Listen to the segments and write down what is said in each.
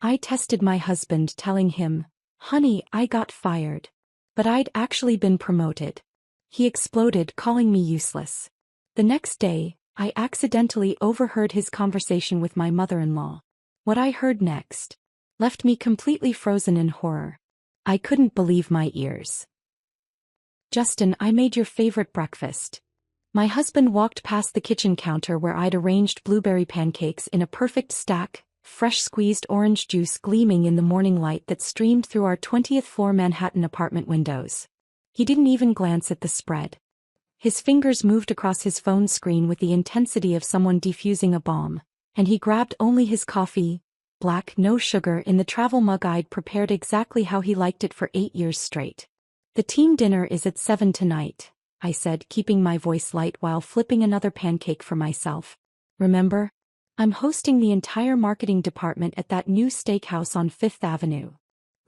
I tested my husband, telling him, "Honey, I got fired. But I'd actually been promoted." He exploded, calling me useless. The next day, I accidentally overheard his conversation with my mother-in-law. What I heard next left me completely frozen in horror. I couldn't believe my ears. "Justin, I made your favorite breakfast." My husband walked past the kitchen counter where I'd arranged blueberry pancakes in a perfect stack, fresh squeezed orange juice gleaming in the morning light that streamed through our 20th floor Manhattan apartment windows. He didn't even glance at the spread. His fingers moved across his phone screen with the intensity of someone defusing a bomb, and he grabbed only his coffee, black, no sugar, in the travel mug I'd prepared exactly how he liked it for 8 years straight. "The team dinner is at 7 tonight," I said, keeping my voice light while flipping another pancake for myself. "Remember? I'm hosting the entire marketing department at that new steakhouse on 5th Avenue.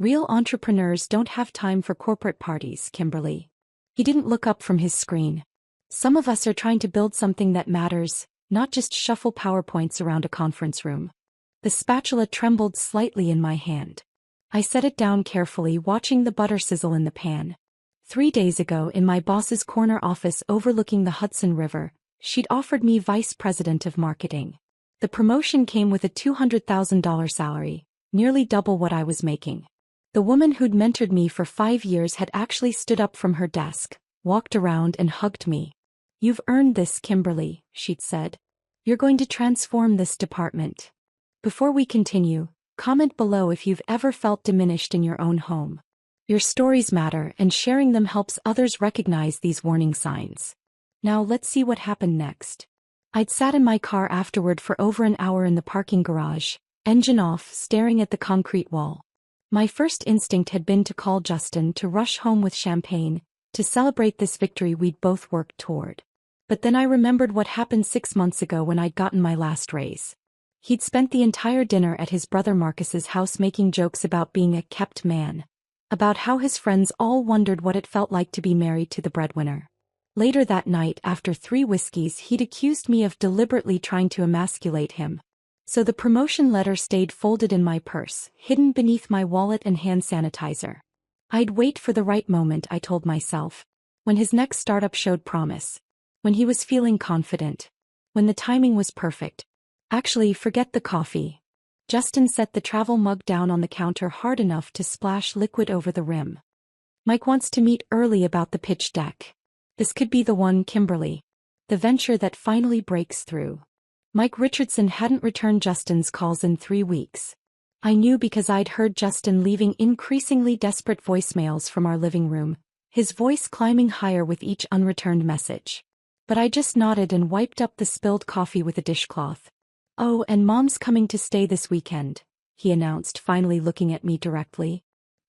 Real entrepreneurs don't have time for corporate parties, Kimberly." He didn't look up from his screen. "Some of us are trying to build something that matters, not just shuffle PowerPoints around a conference room." The spatula trembled slightly in my hand. I set it down carefully, watching the butter sizzle in the pan. 3 days ago, in my boss's corner office overlooking the Hudson River, she'd offered me vice president of marketing. The promotion came with a $200,000 salary, nearly double what I was making. The woman who'd mentored me for 5 years had actually stood up from her desk, walked around and hugged me. "You've earned this, Kimberly," she'd said. "You're going to transform this department." Before we continue, comment below if you've ever felt diminished in your own home. Your stories matter, and sharing them helps others recognize these warning signs. Now let's see what happened next. I'd sat in my car afterward for over an hour in the parking garage, engine off, staring at the concrete wall. My first instinct had been to call Justin, to rush home with champagne, to celebrate this victory we'd both worked toward. But then I remembered what happened 6 months ago when I'd gotten my last raise. He'd spent the entire dinner at his brother Marcus's house making jokes about being a kept man, about how his friends all wondered what it felt like to be married to the breadwinner. Later that night, after 3 whiskeys, he'd accused me of deliberately trying to emasculate him. So the promotion letter stayed folded in my purse, hidden beneath my wallet and hand sanitizer. I'd wait for the right moment, I told myself. When his next startup showed promise. When he was feeling confident. When the timing was perfect. Actually, forget the coffee. Justin set the travel mug down on the counter hard enough to splash liquid over the rim. "Mike wants to meet early about the pitch deck. This could be the one, Kimberly. The venture that finally breaks through." Mike Richardson hadn't returned Justin's calls in 3 weeks. I knew because I'd heard Justin leaving increasingly desperate voicemails from our living room, his voice climbing higher with each unreturned message. But I just nodded and wiped up the spilled coffee with a dishcloth. "Oh, and Mom's coming to stay this weekend," he announced, finally looking at me directly.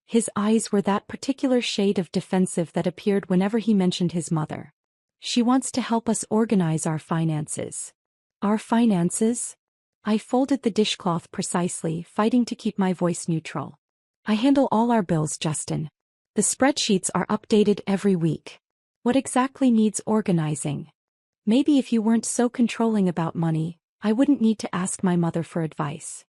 His eyes were that particular shade of defensive that appeared whenever he mentioned his mother. "She wants to help us organize our finances." "Our finances?" I folded the dishcloth precisely, fighting to keep my voice neutral. "I handle all our bills, Justin. The spreadsheets are updated every week. What exactly needs organizing? Maybe if you weren't so controlling about money, I wouldn't need to ask my mother for advice."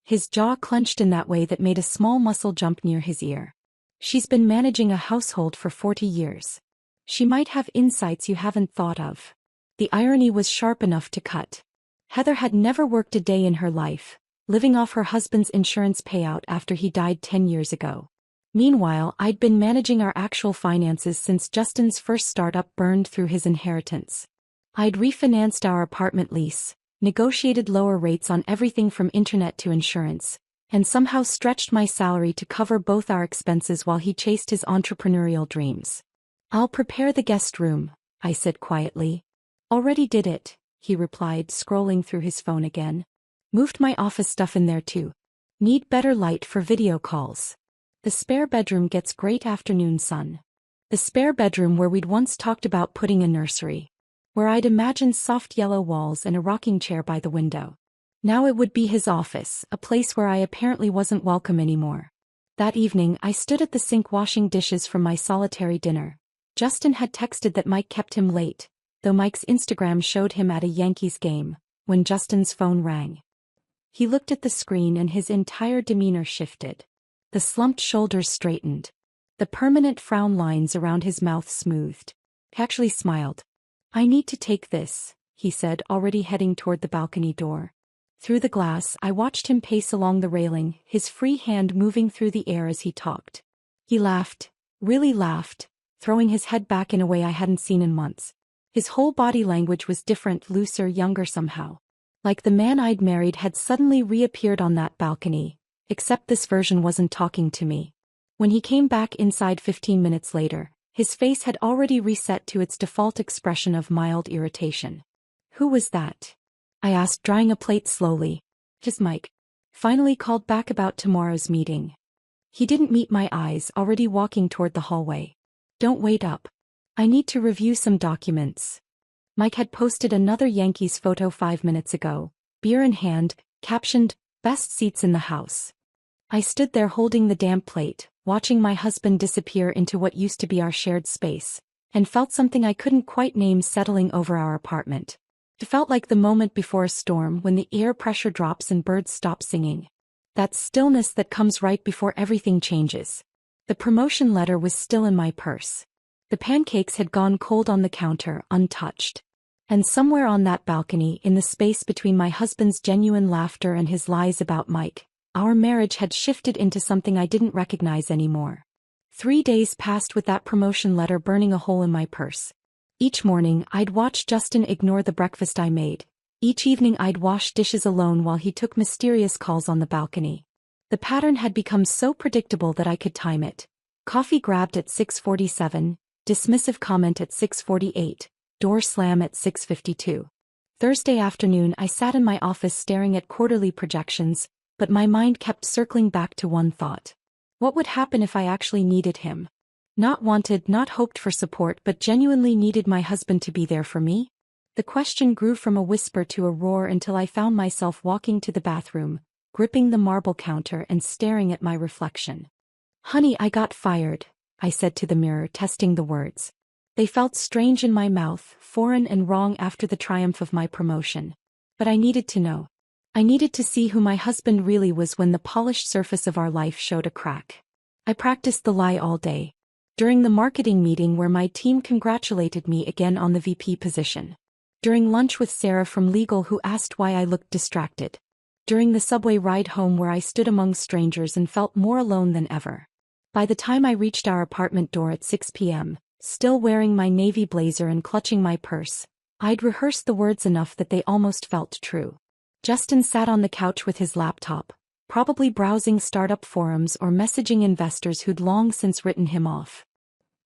His jaw clenched in that way that made a small muscle jump near his ear. "She's been managing a household for 40 years. She might have insights you haven't thought of." The irony was sharp enough to cut. Heather had never worked a day in her life, living off her husband's insurance payout after he died 10 years ago. Meanwhile, I'd been managing our actual finances since Justin's first startup burned through his inheritance. I'd refinanced our apartment lease, negotiated lower rates on everything from internet to insurance, and somehow stretched my salary to cover both our expenses while he chased his entrepreneurial dreams. "I'll prepare the guest room," I said quietly. "Already did it," he replied, scrolling through his phone again. "Moved my office stuff in there too. Need better light for video calls. The spare bedroom gets great afternoon sun." The spare bedroom where we'd once talked about putting a nursery. Where I'd imagined soft yellow walls and a rocking chair by the window. Now it would be his office, a place where I apparently wasn't welcome anymore. That evening, I stood at the sink washing dishes from my solitary dinner. Justin had texted that Mike kept him late, though Mike's Instagram showed him at a Yankees game, when Justin's phone rang. He looked at the screen and his entire demeanor shifted. The slumped shoulders straightened. The permanent frown lines around his mouth smoothed. He actually smiled. "I need to take this," he said, already heading toward the balcony door. Through the glass, I watched him pace along the railing, his free hand moving through the air as he talked. He laughed, really laughed, throwing his head back in a way I hadn't seen in months. His whole body language was different, looser, younger somehow. Like the man I'd married had suddenly reappeared on that balcony, except this version wasn't talking to me. When he came back inside 15 minutes later, his face had already reset to its default expression of mild irritation. "Who was that?" I asked, drying a plate slowly. "Just Mike. Finally called back about tomorrow's meeting." He didn't meet my eyes, already walking toward the hallway. "Don't wait up. I need to review some documents." Mike had posted another Yankees photo 5 minutes ago, beer in hand, captioned, "Best seats in the house." I stood there holding the damp plate, watching my husband disappear into what used to be our shared space, and felt something I couldn't quite name settling over our apartment. It felt like the moment before a storm when the air pressure drops and birds stop singing. That stillness that comes right before everything changes. The promotion letter was still in my purse. The pancakes had gone cold on the counter, untouched. And somewhere on that balcony, in the space between my husband's genuine laughter and his lies about Mike, our marriage had shifted into something I didn't recognize anymore. 3 days passed with that promotion letter burning a hole in my purse. Each morning, I'd watch Justin ignore the breakfast I made. Each evening I'd wash dishes alone while he took mysterious calls on the balcony. The pattern had become so predictable that I could time it. Coffee grabbed at 6:47, dismissive comment at 6:48, door slam at 6:52. Thursday afternoon I sat in my office staring at quarterly projections, but my mind kept circling back to one thought. What would happen if I actually needed him? Not wanted, not hoped for support, but genuinely needed my husband to be there for me? The question grew from a whisper to a roar until I found myself walking to the bathroom, gripping the marble counter and staring at my reflection. "Honey, I got fired," I said to the mirror, testing the words. They felt strange in my mouth, foreign and wrong after the triumph of my promotion. But I needed to know. I needed to see who my husband really was when the polished surface of our life showed a crack. I practiced the lie all day. During the marketing meeting where my team congratulated me again on the VP position. During lunch with Sarah from legal who asked why I looked distracted. During the subway ride home where I stood among strangers and felt more alone than ever. By the time I reached our apartment door at 6 p.m., still wearing my navy blazer and clutching my purse, I'd rehearsed the words enough that they almost felt true. Justin sat on the couch with his laptop, probably browsing startup forums or messaging investors who'd long since written him off.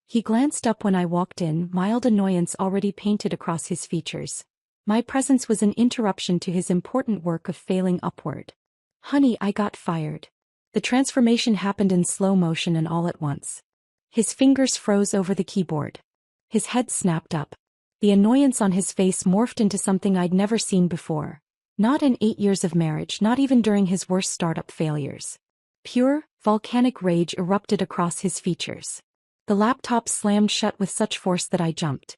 He glanced up when I walked in, mild annoyance already painted across his features. My presence was an interruption to his important work of failing upward. "Honey, I got fired." The transformation happened in slow motion and all at once. His fingers froze over the keyboard. His head snapped up. The annoyance on his face morphed into something I'd never seen before. Not in 8 years of marriage, not even during his worst startup failures. Pure, volcanic rage erupted across his features. The laptop slammed shut with such force that I jumped.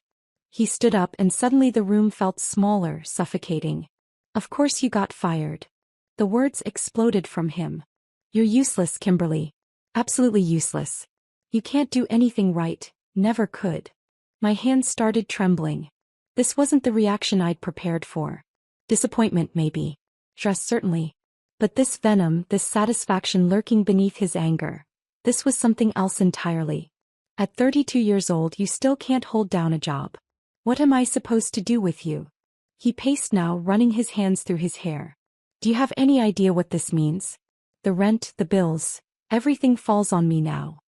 He stood up and suddenly the room felt smaller, suffocating. "Of course you got fired." The words exploded from him. "You're useless, Kimberly. Absolutely useless. You can't do anything right, never could." My hands started trembling. This wasn't the reaction I'd prepared for. Disappointment maybe. Stress certainly. But this venom, this satisfaction lurking beneath his anger. This was something else entirely. At 32 years old you still can't hold down a job. What am I supposed to do with you? He paced now, running his hands through his hair. Do you have any idea what this means? The rent, the bills, everything falls on me now.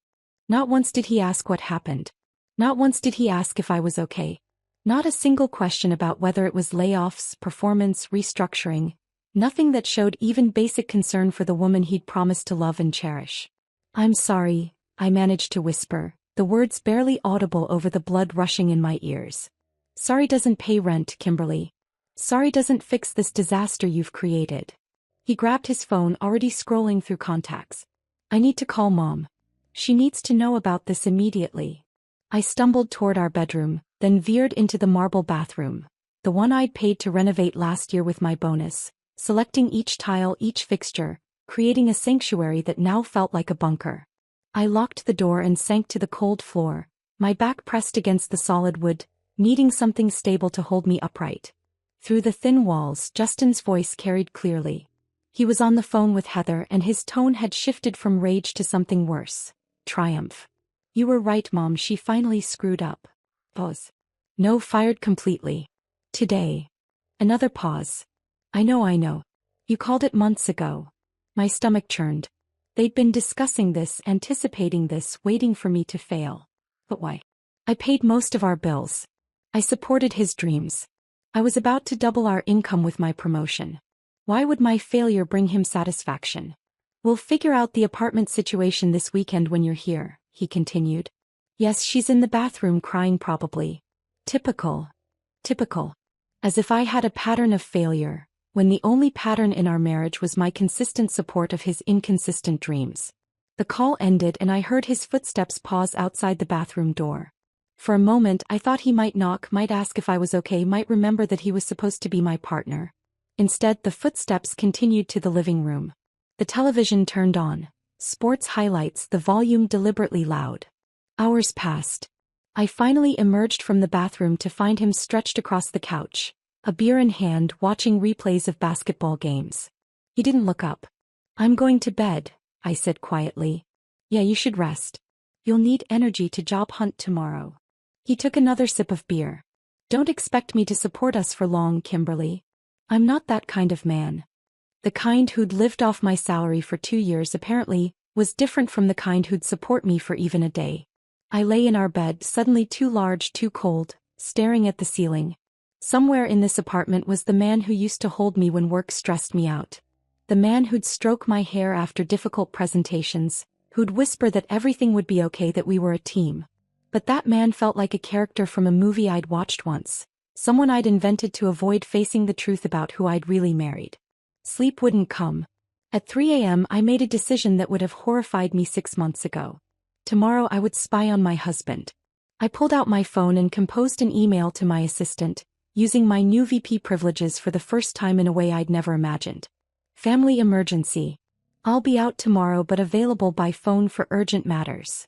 Not once did he ask what happened. Not once did he ask if I was okay. Not a single question about whether it was layoffs, performance, restructuring. Nothing that showed even basic concern for the woman he'd promised to love and cherish. "I'm sorry," I managed to whisper, the words barely audible over the blood rushing in my ears. "Sorry doesn't pay rent, Kimberly. Sorry doesn't fix this disaster you've created." He grabbed his phone, already scrolling through contacts. "I need to call Mom. She needs to know about this immediately." I stumbled toward our bedroom, then veered into the marble bathroom, the one I'd paid to renovate last year with my bonus, selecting each tile, each fixture, creating a sanctuary that now felt like a bunker. I locked the door and sank to the cold floor, my back pressed against the solid wood, needing something stable to hold me upright. Through the thin walls, Justin's voice carried clearly. He was on the phone with Heather and his tone had shifted from rage to something worse. Triumph. "You were right, Mom, she finally screwed up." Pause. "No, fired completely. Today." Another pause. I know. You called it months ago." My stomach churned. They'd been discussing this, anticipating this, waiting for me to fail. But why? I paid most of our bills. I supported his dreams. I was about to double our income with my promotion. Why would my failure bring him satisfaction? "We'll figure out the apartment situation this weekend when you're here," he continued. "Yes, she's in the bathroom crying probably. Typical. Typical." As if I had a pattern of failure, when the only pattern in our marriage was my consistent support of his inconsistent dreams. The call ended and I heard his footsteps pause outside the bathroom door. For a moment I thought he might knock, might ask if I was okay, might remember that he was supposed to be my partner. Instead, the footsteps continued to the living room. The television turned on. Sports highlights, the volume deliberately loud. Hours passed. I finally emerged from the bathroom to find him stretched across the couch, a beer in hand, watching replays of basketball games. He didn't look up. "I'm going to bed," I said quietly. "Yeah, you should rest. You'll need energy to job hunt tomorrow." He took another sip of beer. "Don't expect me to support us for long, Kimberly. I'm not that kind of man." The kind who'd lived off my salary for 2 years apparently was different from the kind who'd support me for even a day. I lay in our bed, suddenly too large, too cold, staring at the ceiling. Somewhere in this apartment was the man who used to hold me when work stressed me out. The man who'd stroke my hair after difficult presentations, who'd whisper that everything would be okay, that we were a team. But that man felt like a character from a movie I'd watched once, someone I'd invented to avoid facing the truth about who I'd really married. Sleep wouldn't come. At 3 a.m. I made a decision that would have horrified me 6 months ago. Tomorrow I would spy on my husband. I pulled out my phone and composed an email to my assistant, using my new VP privileges for the first time in a way I'd never imagined. "Family emergency. I'll be out tomorrow but available by phone for urgent matters."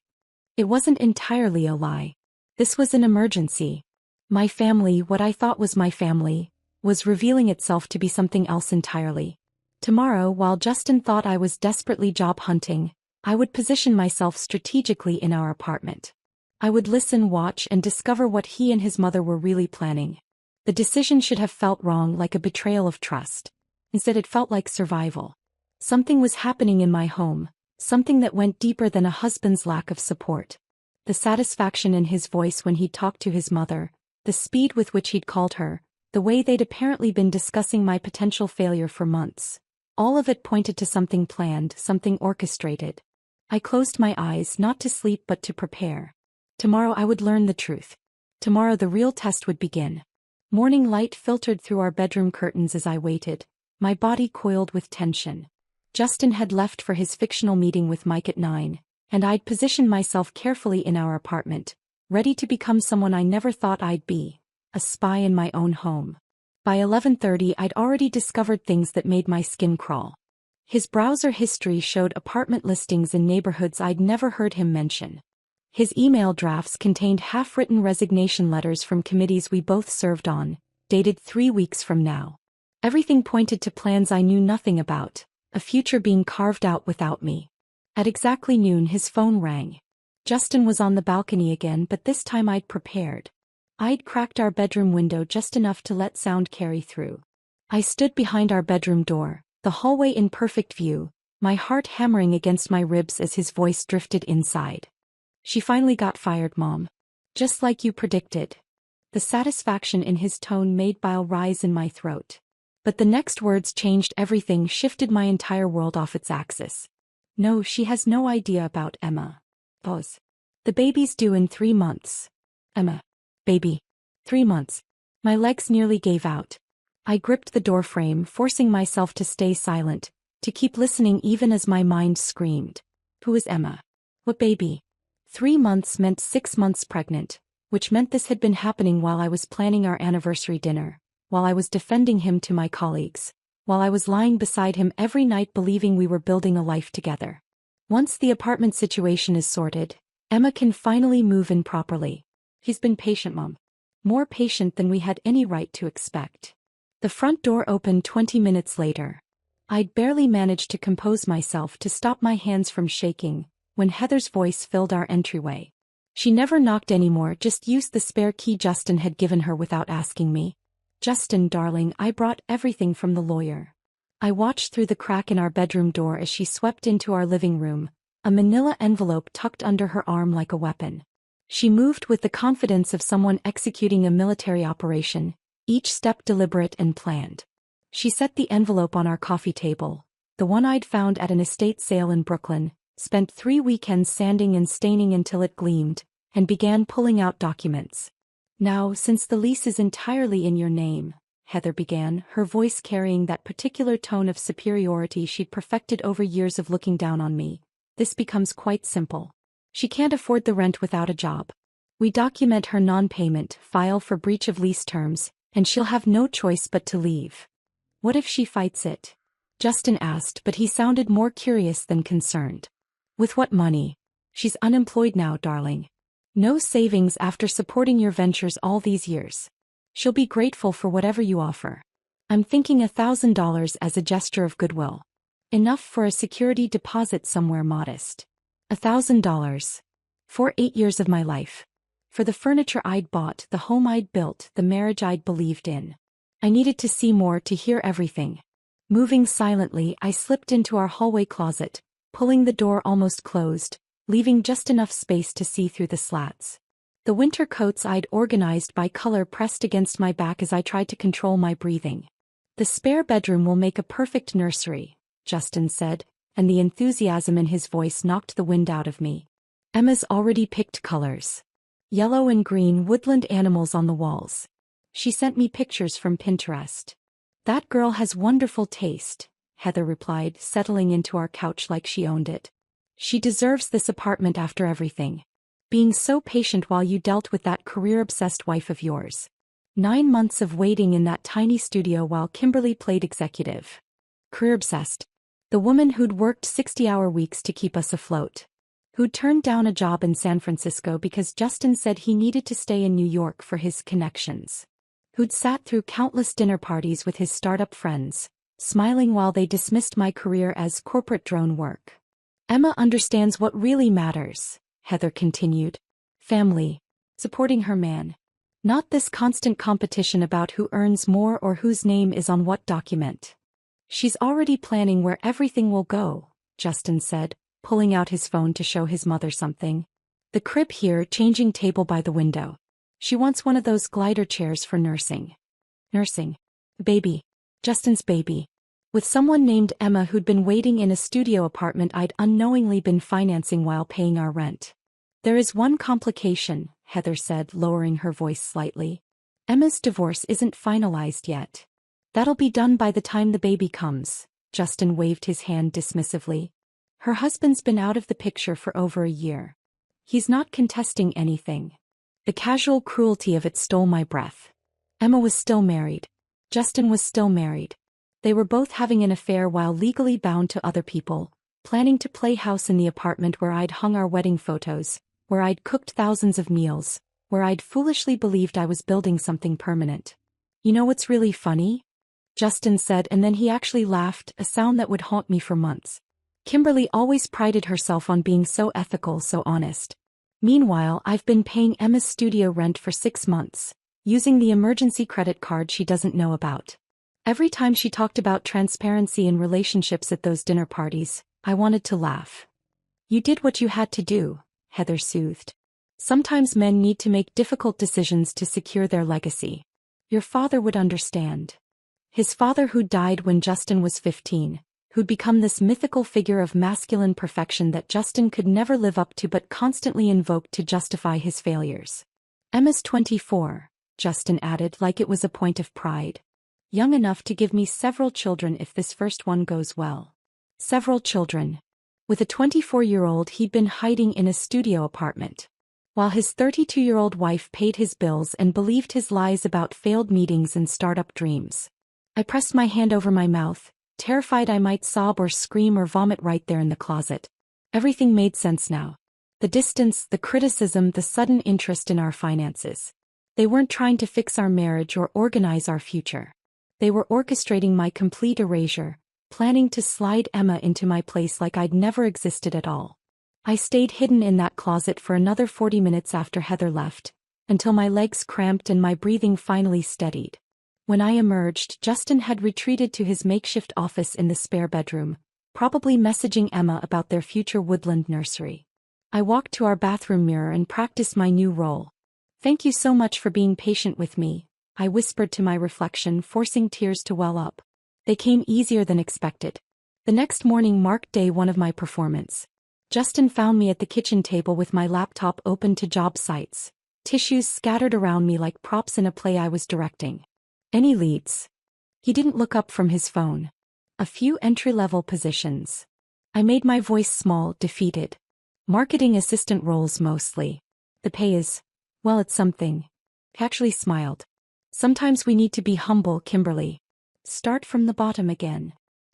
It wasn't entirely a lie. This was an emergency. My family, what I thought was my family, was revealing itself to be something else entirely. Tomorrow, while Justin thought I was desperately job hunting, I would position myself strategically in our apartment. I would listen, watch, and discover what he and his mother were really planning. The decision should have felt wrong, like a betrayal of trust. Instead, it felt like survival. Something was happening in my home, something that went deeper than a husband's lack of support. The satisfaction in his voice when he'd talked to his mother, the speed with which he'd called her, the way they'd apparently been discussing my potential failure for months. All of it pointed to something planned, something orchestrated. I closed my eyes, not to sleep but to prepare. Tomorrow I would learn the truth. Tomorrow the real test would begin. Morning light filtered through our bedroom curtains as I waited, my body coiled with tension. Justin had left for his fictional meeting with Mike at 9, and I'd positioned myself carefully in our apartment, ready to become someone I never thought I'd be, a spy in my own home. By 11:30 I'd already discovered things that made my skin crawl. His browser history showed apartment listings in neighborhoods I'd never heard him mention. His email drafts contained half-written resignation letters from committees we both served on, dated 3 weeks from now. Everything pointed to plans I knew nothing about, a future being carved out without me. At exactly noon his phone rang. Justin was on the balcony again, but this time I'd prepared. I'd cracked our bedroom window just enough to let sound carry through. I stood behind our bedroom door, the hallway in perfect view, my heart hammering against my ribs as his voice drifted inside. "She finally got fired, Mom. Just like you predicted." The satisfaction in his tone made bile rise in my throat. But the next words changed everything, shifted my entire world off its axis. "No, she has no idea about Emma." Pause. "The baby's due in 3 months. Emma. Baby. 3 months." My legs nearly gave out. I gripped the doorframe, forcing myself to stay silent, to keep listening even as my mind screamed. Who is Emma? What baby? 3 months meant 6 months pregnant, which meant this had been happening while I was planning our anniversary dinner, while I was defending him to my colleagues. while I was lying beside him every night believing we were building a life together. Once the apartment situation is sorted, Emma can finally move in properly. He's been patient, Mom. More patient than we had any right to expect. The front door opened 20 minutes later. I'd barely managed to compose myself to stop my hands from shaking when Heather's voice filled our entryway. She never knocked anymore, just used the spare key Justin had given her without asking me. "Justin, darling, I brought everything from the lawyer." I watched through the crack in our bedroom door as she swept into our living room, a manila envelope tucked under her arm like a weapon. She moved with the confidence of someone executing a military operation, each step deliberate and planned. She set the envelope on our coffee table, the one I'd found at an estate sale in Brooklyn, spent 3 weekends sanding and staining until it gleamed, and began pulling out documents. "Now, since the lease is entirely in your name," Heather began, her voice carrying that particular tone of superiority she'd perfected over years of looking down on me, "this becomes quite simple. She can't afford the rent without a job. We document her non-payment, file for breach of lease terms, and she'll have no choice but to leave." "What if she fights it?" Justin asked, but he sounded more curious than concerned. "With what money? She's unemployed now, darling. No savings after supporting your ventures all these years. She'll be grateful for whatever you offer. I'm thinking $1,000 as a gesture of goodwill. Enough for a security deposit somewhere modest. $1,000. For 8 years of my life. For the furniture I'd bought, the home I'd built, the marriage I'd believed in. I needed to see more, to hear everything." Moving silently, I slipped into our hallway closet, pulling the door almost closed, leaving just enough space to see through the slats. The winter coats I'd organized by color pressed against my back as I tried to control my breathing. "The spare bedroom will make a perfect nursery," Justin said, and the enthusiasm in his voice knocked the wind out of me. "Emma's already picked colors. Yellow and green woodland animals on the walls. She sent me pictures from Pinterest." "That girl has wonderful taste," Heather replied, settling into our couch like she owned it. "She deserves this apartment after everything. Being so patient while you dealt with that career-obsessed wife of yours. 9 months of waiting in that tiny studio while Kimberly played executive. Career-obsessed. The woman who'd worked 60-hour weeks to keep us afloat. Who'd turned down a job in San Francisco because Justin said he needed to stay in New York for his connections. Who'd sat through countless dinner parties with his startup friends, smiling while they dismissed my career as corporate drone work. Emma understands what really matters," Heather continued. "Family. Supporting her man. Not this constant competition about who earns more or whose name is on what document. She's already planning where everything will go," Justin said, pulling out his phone to show his mother something. "The crib here, changing table by the window. She wants one of those glider chairs for nursing." Nursing. Baby. Justin's baby. With someone named Emma who'd been waiting in a studio apartment I'd unknowingly been financing while paying our rent. "There is one complication," Heather said, lowering her voice slightly. "Emma's divorce isn't finalized yet. That'll be done by the time the baby comes," Justin waved his hand dismissively. "Her husband's been out of the picture for over a year. He's not contesting anything." The casual cruelty of it stole my breath. Emma was still married. Justin was still married. They were both having an affair while legally bound to other people, planning to play house in the apartment where I'd hung our wedding photos, where I'd cooked thousands of meals, where I'd foolishly believed I was building something permanent. "You know what's really funny?" Justin said, and then he actually laughed, a sound that would haunt me for months. "Kimberly always prided herself on being so ethical, so honest. Meanwhile, I've been paying Emma's studio rent for 6 months, using the emergency credit card she doesn't know about. Every time she talked about transparency in relationships at those dinner parties, I wanted to laugh." "You did what you had to do," Heather soothed. "Sometimes men need to make difficult decisions to secure their legacy. Your father would understand." His father, who died when Justin was 15, who'd become this mythical figure of masculine perfection that Justin could never live up to but constantly invoked to justify his failures. "Emma's 24, Justin added like it was a point of pride. "Young enough to give me several children if this first one goes well." Several children. With a 24-year-old he'd been hiding in a studio apartment, while his 32-year-old wife paid his bills and believed his lies about failed meetings and startup dreams. I pressed my hand over my mouth, terrified I might sob or scream or vomit right there in the closet. Everything made sense now. The distance, the criticism, the sudden interest in our finances. They weren't trying to fix our marriage or organize our future. They were orchestrating my complete erasure, planning to slide Emma into my place like I'd never existed at all. I stayed hidden in that closet for another 40 minutes after Heather left, until my legs cramped and my breathing finally steadied. When I emerged, Justin had retreated to his makeshift office in the spare bedroom, probably messaging Emma about their future woodland nursery. I walked to our bathroom mirror and practiced my new role. "Thank you so much for being patient with me," I whispered to my reflection, forcing tears to well up. They came easier than expected. The next morning marked day one of my performance. Justin found me at the kitchen table with my laptop open to job sites, tissues scattered around me like props in a play I was directing. "Any leads?" He didn't look up from his phone. "A few entry-level positions." I made my voice small, defeated. "Marketing assistant roles mostly. The pay is, well, it's something." He actually smiled. "Sometimes we need to be humble, Kimberly. Start from the bottom again."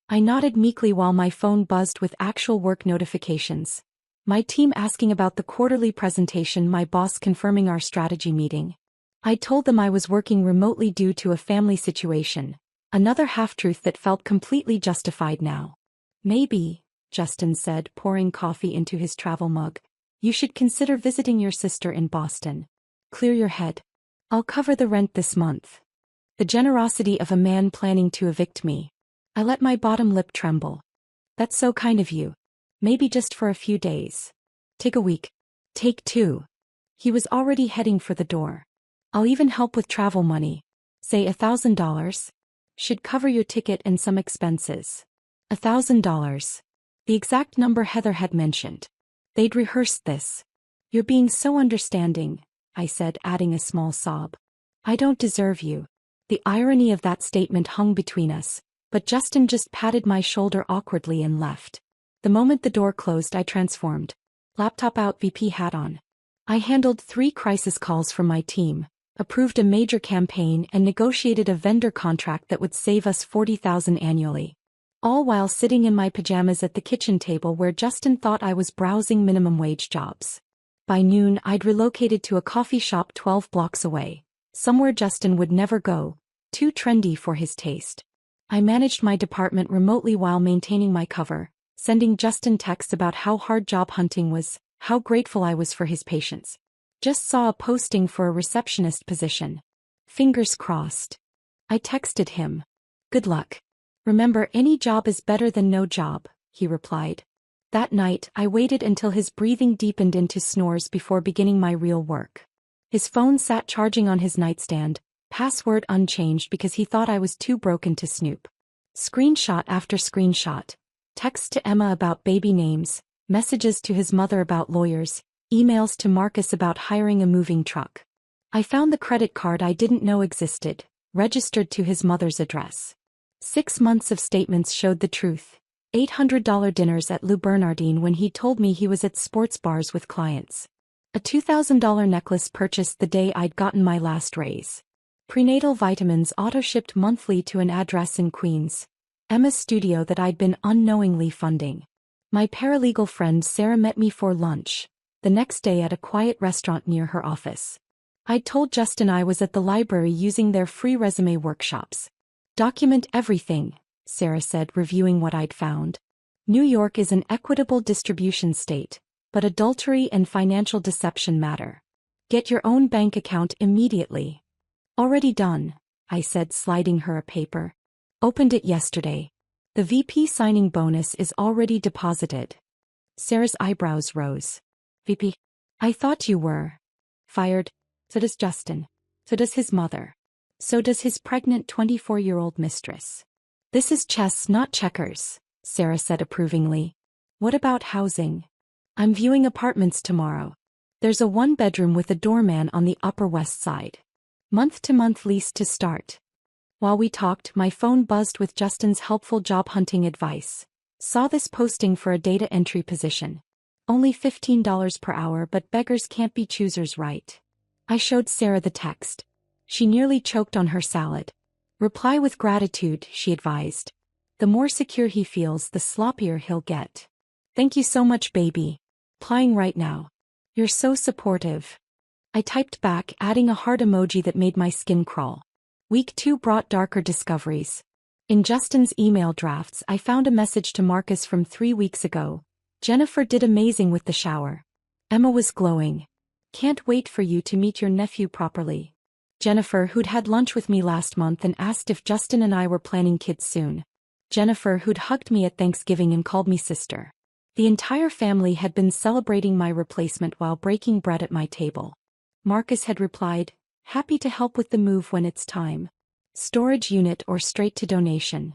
I nodded meekly while my phone buzzed with actual work notifications. My team asking about the quarterly presentation, my boss confirming our strategy meeting. I told them I was working remotely due to a family situation, another half-truth that felt completely justified now. "Maybe," Justin said, pouring coffee into his travel mug, "you should consider visiting your sister in Boston. Clear your head. I'll cover the rent this month." The generosity of a man planning to evict me. I let my bottom lip tremble. "That's so kind of you. Maybe just for a few days. Take a week. Take 2. He was already heading for the door. "I'll even help with travel money. Say $1,000. Should cover your ticket and some expenses." $1,000. The exact number Heather had mentioned. They'd rehearsed this. "You're being so understanding," I said, adding a small sob. "I don't deserve you." The irony of that statement hung between us, but Justin just patted my shoulder awkwardly and left. The moment the door closed, I transformed. Laptop out, VP hat on. I handled 3 crisis calls from my team, approved a major campaign, and negotiated a vendor contract that would save us $40,000 annually. All while sitting in my pajamas at the kitchen table where Justin thought I was browsing minimum wage jobs. By noon, I'd relocated to a coffee shop 12 blocks away, somewhere Justin would never go, too trendy for his taste. I managed my department remotely while maintaining my cover, sending Justin texts about how hard job hunting was, how grateful I was for his patience. Just saw a posting for a receptionist position. Fingers crossed. I texted him. "Good luck. Remember, any job is better than no job," he replied. That night, I waited until his breathing deepened into snores before beginning my real work. His phone sat charging on his nightstand, password unchanged because he thought I was too broken to snoop. Screenshot after screenshot. Texts to Emma about baby names, messages to his mother about lawyers, emails to Marcus about hiring a moving truck. I found the credit card I didn't know existed, registered to his mother's address. 6 months of statements showed the truth. $800 dinners at Lou Bernardine when he told me he was at sports bars with clients. A $2,000 necklace purchased the day I'd gotten my last raise. Prenatal vitamins auto-shipped monthly to an address in Queens. Emma's studio that I'd been unknowingly funding. My paralegal friend Sarah met me for lunch, the next day at a quiet restaurant near her office. I'd told Justin I was at the library using their free resume workshops. "Document everything," Sarah said, reviewing what I'd found. "New York is an equitable distribution state, but adultery and financial deception matter. Get your own bank account immediately." "Already done," I said, sliding her a paper. "Opened it yesterday. The VP signing bonus is already deposited." Sarah's eyebrows rose. "VP? I thought you were fired." "So does Justin. So does his mother. So does his pregnant 24-year-old mistress." "This is chess, not checkers," Sarah said approvingly. "What about housing?" "I'm viewing apartments tomorrow. There's a 1-bedroom with a doorman on the Upper West Side. Month-to-month lease to start." While we talked, my phone buzzed with Justin's helpful job hunting advice. "Saw this posting for a data entry position. Only $15 per hour, but beggars can't be choosers, right?" I showed Sarah the text. She nearly choked on her salad. Reply with gratitude, she advised. The more secure he feels, the sloppier he'll get. Thank you so much, baby. Replying right now. You're so supportive. I typed back, adding a heart emoji that made my skin crawl. Week 2 brought darker discoveries. In Justin's email drafts, I found a message to Marcus from 3 weeks ago. Jennifer did amazing with the shower. Emma was glowing. Can't wait for you to meet your nephew properly. Jennifer, who'd had lunch with me last month and asked if Justin and I were planning kids soon. Jennifer, who'd hugged me at Thanksgiving and called me sister. The entire family had been celebrating my replacement while breaking bread at my table. Marcus had replied, happy to help with the move when it's time. Storage unit or straight to donation.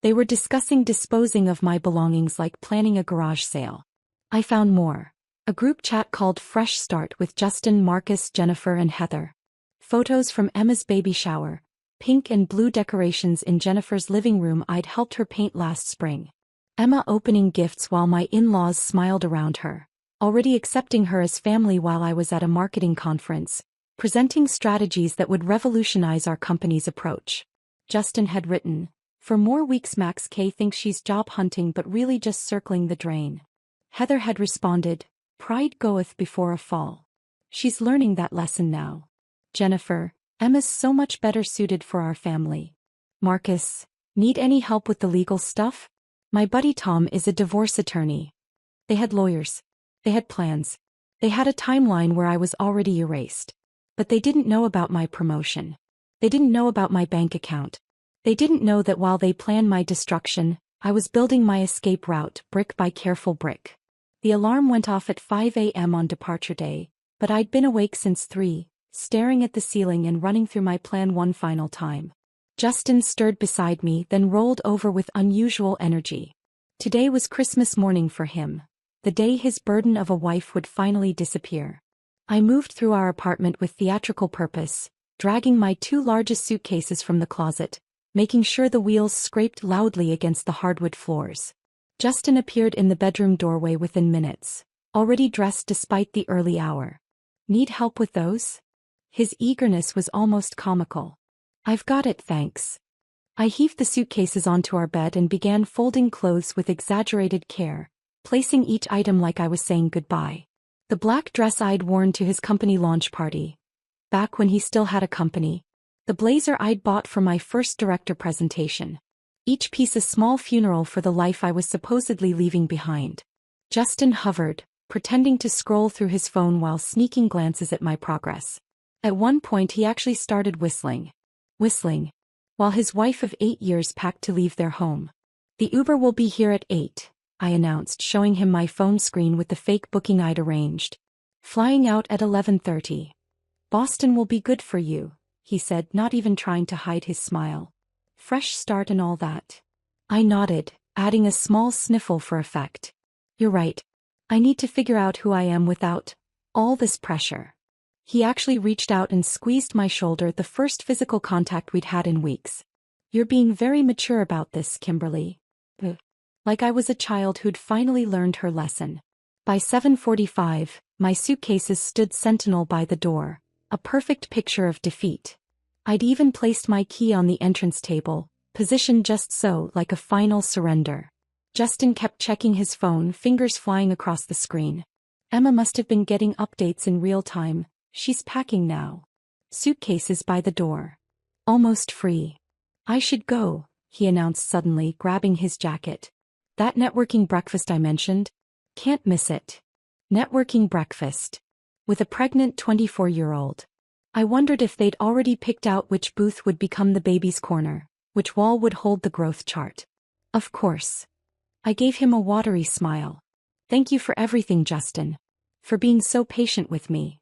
They were discussing disposing of my belongings like planning a garage sale. I found more. A group chat called Fresh Start with Justin, Marcus, Jennifer and Heather. Photos from Emma's baby shower. Pink and blue decorations in Jennifer's living room I'd helped her paint last spring. Emma opening gifts while my in-laws smiled around her. Already accepting her as family while I was at a marketing conference. Presenting strategies that would revolutionize our company's approach. Justin had written, for more weeks Max K thinks she's job hunting but really just circling the drain. Heather had responded, pride goeth before a fall. She's learning that lesson now. Jennifer, Emma's so much better suited for our family. Marcus, need any help with the legal stuff? My buddy Tom is a divorce attorney. They had lawyers. They had plans. They had a timeline where I was already erased. But they didn't know about my promotion. They didn't know about my bank account. They didn't know that while they planned my destruction, I was building my escape route brick by careful brick. The alarm went off at 5 a.m. on departure day, but I'd been awake since 3, staring at the ceiling and running through my plan one final time. Justin stirred beside me, then rolled over with unusual energy. Today was Christmas morning for him, the day his burden of a wife would finally disappear. I moved through our apartment with theatrical purpose, dragging my 2 largest suitcases from the closet, making sure the wheels scraped loudly against the hardwood floors. Justin appeared in the bedroom doorway within minutes, already dressed despite the early hour. Need help with those? His eagerness was almost comical. I've got it, thanks. I heaved the suitcases onto our bed and began folding clothes with exaggerated care, placing each item like I was saying goodbye. The black dress I'd worn to his company launch party. Back when he still had a company. The blazer I'd bought for my first director presentation. Each piece a small funeral for the life I was supposedly leaving behind. Justin hovered, pretending to scroll through his phone while sneaking glances at my progress. At one point he actually started whistling. While his wife of 8 years packed to leave their home. The Uber will be here at 8. I announced, showing him my phone screen with the fake booking I'd arranged. Flying out at 11:30. Boston will be good for you, he said, not even trying to hide his smile. Fresh start and all that. I nodded, adding a small sniffle for effect. You're right. I need to figure out who I am without all this pressure. He actually reached out and squeezed my shoulder, the first physical contact we'd had in weeks. You're being very mature about this, Kimberly. Like I was a child who'd finally learned her lesson. By 7:45, my suitcases stood sentinel by the door, a perfect picture of defeat. I'd even placed my key on the entrance table, positioned just so, like a final surrender. Justin kept checking his phone, fingers flying across the screen. Emma must have been getting updates in real time. She's packing now. Suitcases by the door. Almost free. I should go, he announced suddenly, grabbing his jacket. That networking breakfast I mentioned? Can't miss it. Networking breakfast. With a pregnant 24-year-old. I wondered if they'd already picked out which booth would become the baby's corner, which wall would hold the growth chart. Of course. I gave him a watery smile. Thank you for everything, Justin. For being so patient with me.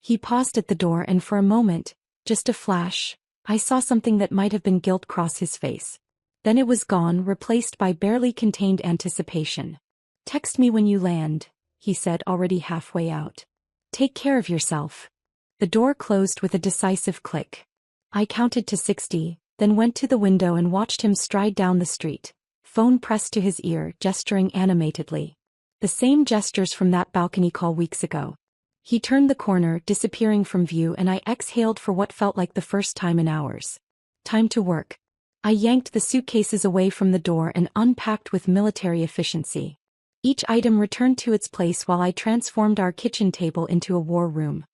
He paused at the door and for a moment, just a flash, I saw something that might have been guilt cross his face. Then it was gone, replaced by barely contained anticipation. Text me when you land, he said, already halfway out. Take care of yourself. The door closed with a decisive click. I counted to 60, then went to the window and watched him stride down the street, phone pressed to his ear, gesturing animatedly. The same gestures from that balcony call weeks ago. He turned the corner, disappearing from view, and I exhaled for what felt like the first time in hours. Time to work. I yanked the suitcases away from the door and unpacked with military efficiency. Each item returned to its place while I transformed our kitchen table into a war room.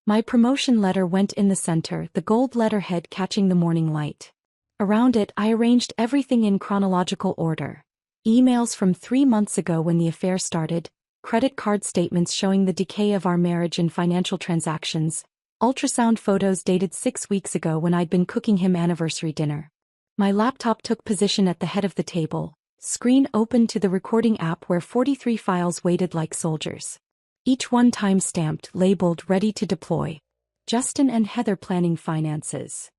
My promotion letter went in the center, the gold letterhead catching the morning light. Around it, I arranged everything in chronological order. Emails from 3 months ago when the affair started, credit card statements showing the decay of our marriage and financial transactions, ultrasound photos dated 6 weeks ago when I'd been cooking him anniversary dinner. My laptop took position at the head of the table, screen open to the recording app where 43 files waited like soldiers. Each one time-stamped, labeled, ready to deploy. Justin and Heather planning finances.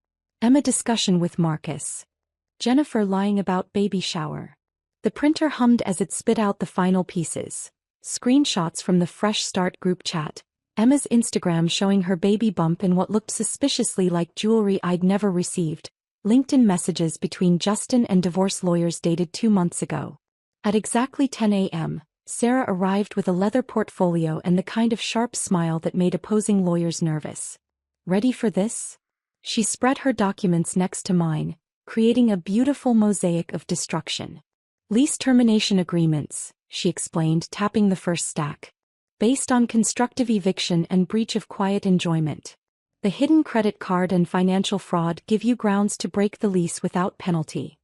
Emma discussion with Marcus. Jennifer lying about baby shower. The printer hummed as it spit out the final pieces. Screenshots from the Fresh Start group chat. Emma's Instagram showing her baby bump in what looked suspiciously like jewelry I'd never received. LinkedIn messages between Justin and divorce lawyers dated 2 months ago. At exactly 10 a.m., Sarah arrived with a leather portfolio and the kind of sharp smile that made opposing lawyers nervous. Ready for this? She spread her documents next to mine, creating a beautiful mosaic of destruction. Lease termination agreements, she explained, tapping the first stack. Based on constructive eviction and breach of quiet enjoyment. The hidden credit card and financial fraud give you grounds to break the lease without penalty.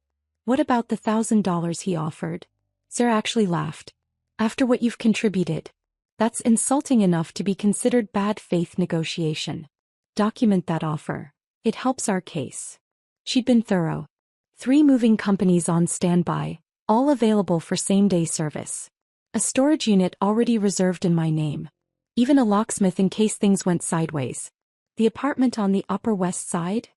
What about the $1,000 he offered? Sarah actually laughed. After what you've contributed. That's insulting enough to be considered bad faith negotiation. Document that offer. It helps our case. She'd been thorough. 3 moving companies on standby, all available for same-day service. A storage unit already reserved in my name. Even a locksmith in case things went sideways. The apartment on the Upper West Side?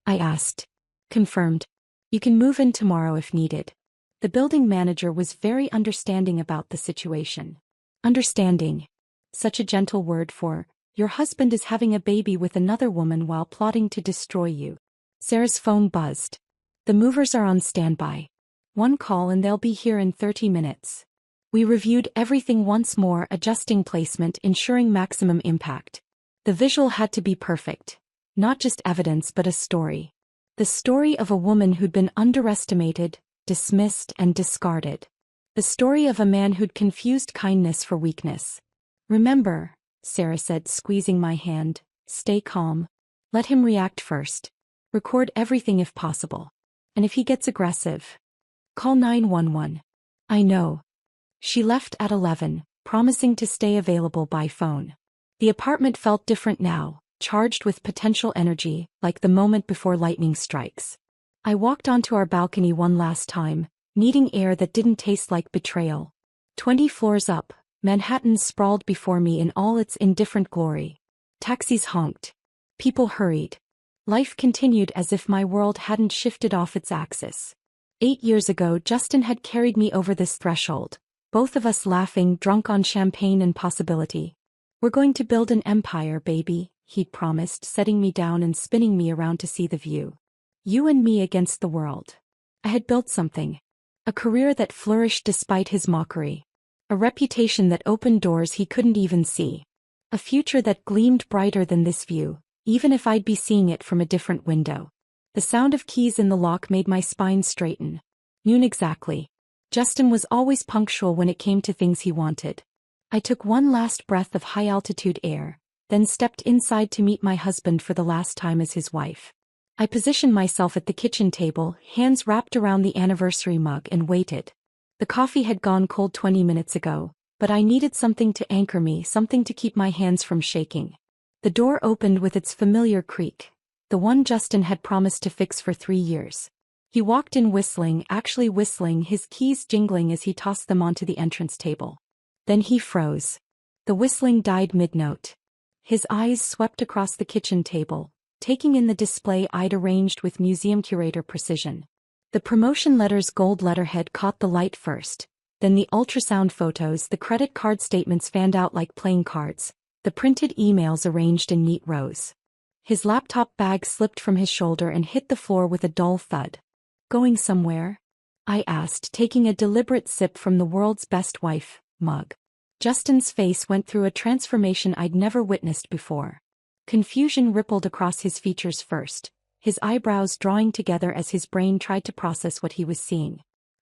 I asked. Confirmed. You can move in tomorrow if needed. The building manager was very understanding about the situation. Understanding. Such a gentle word for, your husband is having a baby with another woman while plotting to destroy you. Sarah's phone buzzed. The movers are on standby. 1 call and they'll be here in 30 minutes. We reviewed everything once more, adjusting placement, ensuring maximum impact. The visual had to be perfect. Not just evidence but a story. The story of a woman who'd been underestimated, dismissed and discarded. The story of a man who'd confused kindness for weakness. Remember, Sarah said, squeezing my hand, stay calm. Let him react first. Record everything if possible. And if he gets aggressive, call 911. I know. She left at 11, promising to stay available by phone. The apartment felt different now, charged with potential energy, like the moment before lightning strikes. I walked onto our balcony one last time, needing air that didn't taste like betrayal. 20 floors up, Manhattan sprawled before me in all its indifferent glory. Taxis honked. People hurried. Life continued as if my world hadn't shifted off its axis. 8 years ago, Justin had carried me over this threshold, both of us laughing, drunk on champagne and possibility. We're going to build an empire, baby, he'd promised, setting me down and spinning me around to see the view. You and me against the world. I had built something. A career that flourished despite his mockery. A reputation that opened doors he couldn't even see. A future that gleamed brighter than this view, even if I'd be seeing it from a different window. The sound of keys in the lock made my spine straighten. Noon exactly. Justin was always punctual when it came to things he wanted. I took one last breath of high-altitude air, then stepped inside to meet my husband for the last time as his wife. I positioned myself at the kitchen table, hands wrapped around the anniversary mug, and waited. The coffee had gone cold 20 minutes ago, but I needed something to anchor me, something to keep my hands from shaking. The door opened with its familiar creak, the one Justin had promised to fix for 3 years. He walked in whistling, actually whistling, his keys jingling as he tossed them onto the entrance table. Then he froze. The whistling died mid-note. His eyes swept across the kitchen table, taking in the display I'd arranged with museum curator precision. The promotion letter's gold letterhead caught the light first, then the ultrasound photos, the credit card statements fanned out like playing cards, the printed emails arranged in neat rows. His laptop bag slipped from his shoulder and hit the floor with a dull thud. Going somewhere? I asked, taking a deliberate sip from the world's best wife mug. Justin's face went through a transformation I'd never witnessed before. Confusion rippled across his features first, his eyebrows drawing together as his brain tried to process what he was seeing.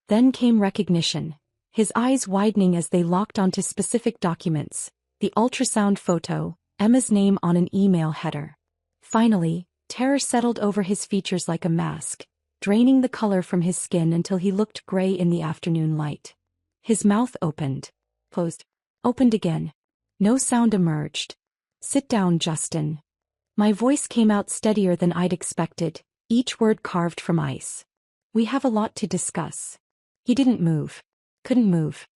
Then came recognition, his eyes widening as they locked onto specific documents, the ultrasound photo, Emma's name on an email header. Finally, terror settled over his features like a mask, draining the color from his skin until he looked gray in the afternoon light. His mouth opened, closed, opened again. No sound emerged. "Sit down, Justin." My voice came out steadier than I'd expected, each word carved from ice. "We have a lot to discuss." He didn't move. Couldn't move.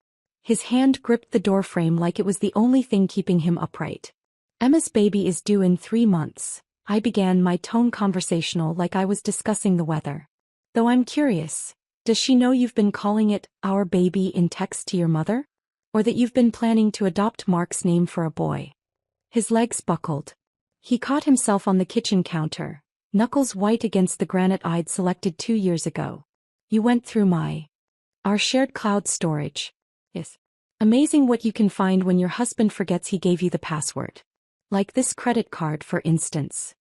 His hand gripped the doorframe like it was the only thing keeping him upright. "Emma's baby is due in 3 months. I began, my tone conversational like I was discussing the weather. "Though I'm curious, does she know you've been calling it, our baby, in text to your mother? Or that you've been planning to adopt Mark's name for a boy?" His legs buckled. He caught himself on the kitchen counter, knuckles white against the granite I'd selected 2 years ago. "You went through our shared cloud storage." "Yes. Amazing what you can find when your husband forgets he gave you the password. Like this credit card, for instance."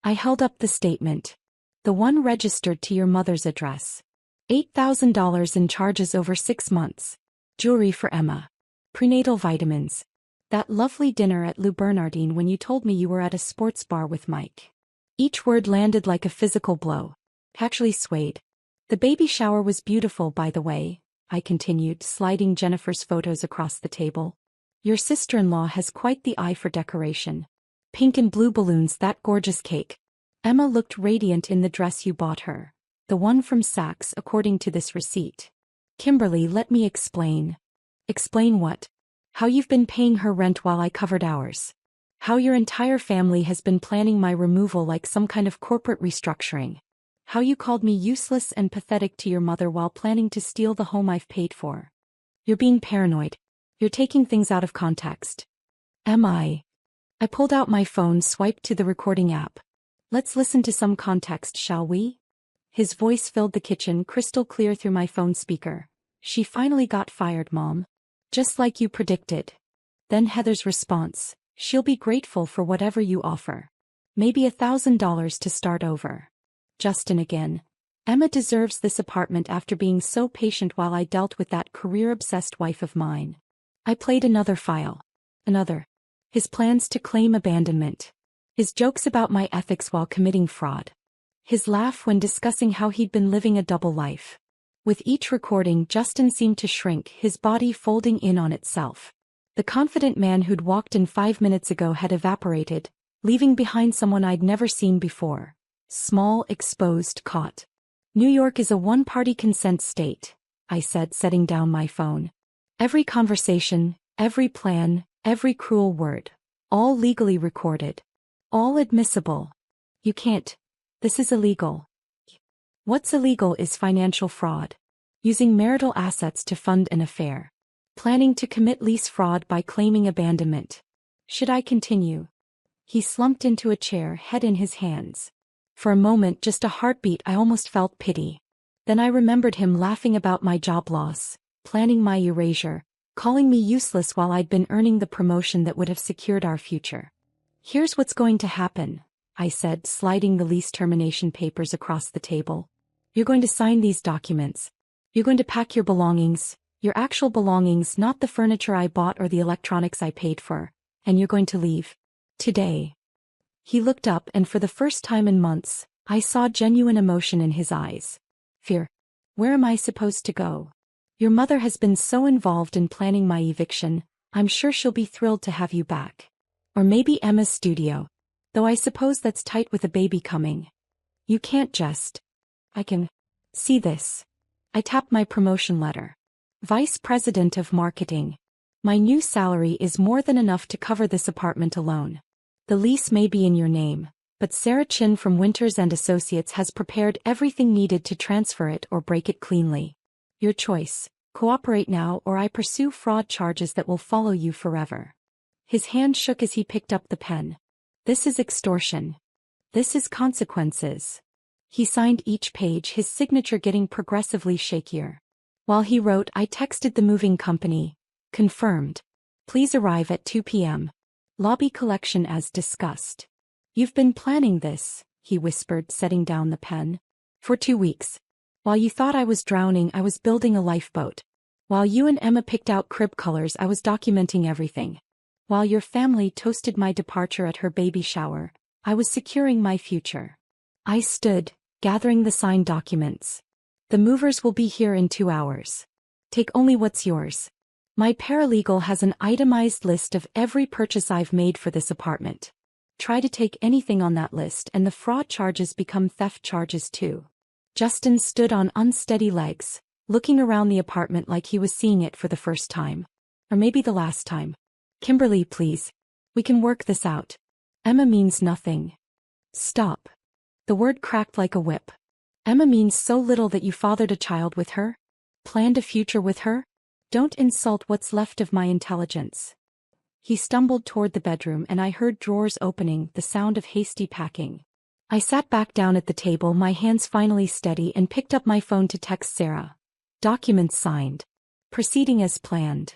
I held up the statement. "The one registered to your mother's address. $8,000 in charges over 6 months. Jewelry for Emma. Prenatal vitamins. That lovely dinner at Lou Bernardine when you told me you were at a sports bar with Mike." Each word landed like a physical blow. Actually swayed. "The baby shower was beautiful, by the way," I continued, sliding Jennifer's photos across the table. "Your sister-in-law has quite the eye for decoration. Pink and blue balloons, that gorgeous cake. Emma looked radiant in the dress you bought her. The one from Saks, according to this receipt." "Kimberly, let me explain." "Explain what?" "How you've been paying her rent while I covered ours. How your entire family has been planning my removal like some kind of corporate restructuring. How you called me useless and pathetic to your mother while planning to steal the home I've paid for. You're being paranoid. You're taking things out of context." "Am I?" I pulled out my phone, swiped to the recording app. "Let's listen to some context, shall we?" His voice filled the kitchen, crystal clear through my phone speaker. "She finally got fired, Mom. Just like you predicted." Then Heather's response: "She'll be grateful for whatever you offer. Maybe $1,000 to start over." Justin again. "Emma deserves this apartment after being so patient while I dealt with that career-obsessed wife of mine." I played another file. Another. His plans to claim abandonment. His jokes about my ethics while committing fraud. His laugh when discussing how he'd been living a double life. With each recording, Justin seemed to shrink, his body folding in on itself. The confident man who'd walked in 5 minutes ago had evaporated, leaving behind someone I'd never seen before. Small, exposed, caught. "New York is a one-party consent state," I said, setting down my phone. "Every conversation, every plan, every cruel word. All legally recorded. All admissible. You can't. This is illegal." What's illegal is financial fraud. Using marital assets to fund an affair. Planning to commit lease fraud by claiming abandonment. Should I continue? He slumped into a chair, head in his hands. For a moment, just a heartbeat, I almost felt pity. Then I remembered him laughing about my job loss, planning my erasure, calling me useless while I'd been earning the promotion that would have secured our future. "Here's what's going to happen," I said, sliding the lease termination papers across the table. "You're going to sign these documents. You're going to pack your belongings, your actual belongings, not the furniture I bought or the electronics I paid for, and you're going to leave. Today." He looked up, and for the first time in months, I saw genuine emotion in his eyes. "Fear. Where am I supposed to go? Your mother has been so involved in planning my eviction, I'm sure she'll be thrilled to have you back. Or maybe Emma's studio. Though I suppose that's tight with a baby coming. You can't just. I can. See this." I tapped my promotion letter. "Vice President of Marketing. My new salary is more than enough to cover this apartment alone. The lease may be in your name, but Sarah Chin from Winters and Associates has prepared everything needed to transfer it or break it cleanly. Your choice. Cooperate now or I pursue fraud charges that will follow you forever." His hand shook as he picked up the pen. "This is extortion. This is consequences." He signed each page, his signature getting progressively shakier. While he wrote, I texted the moving company. "Confirmed. Please arrive at 2 p.m. Lobby collection as discussed." "You've been planning this," he whispered, setting down the pen. For 2 weeks. While you thought I was drowning, I was building a lifeboat. While you and Emma picked out crib colors, I was documenting everything. While your family toasted my departure at her baby shower, I was securing my future. I stood, gathering the signed documents. The movers will be here in 2 hours. Take only what's yours. My paralegal has an itemized list of every purchase I've made for this apartment. Try to take anything on that list and the fraud charges become theft charges too. Justin stood on unsteady legs, looking around the apartment like he was seeing it for the first time. Or maybe the last time. Kimberly, please. We can work this out. Emma means nothing. Stop. The word cracked like a whip. Emma means so little that you fathered a child with her? Planned a future with her? Don't insult what's left of my intelligence. He stumbled toward the bedroom and I heard drawers opening, the sound of hasty packing. I sat back down at the table, my hands finally steady, and picked up my phone to text Sarah. Documents signed. Proceeding as planned.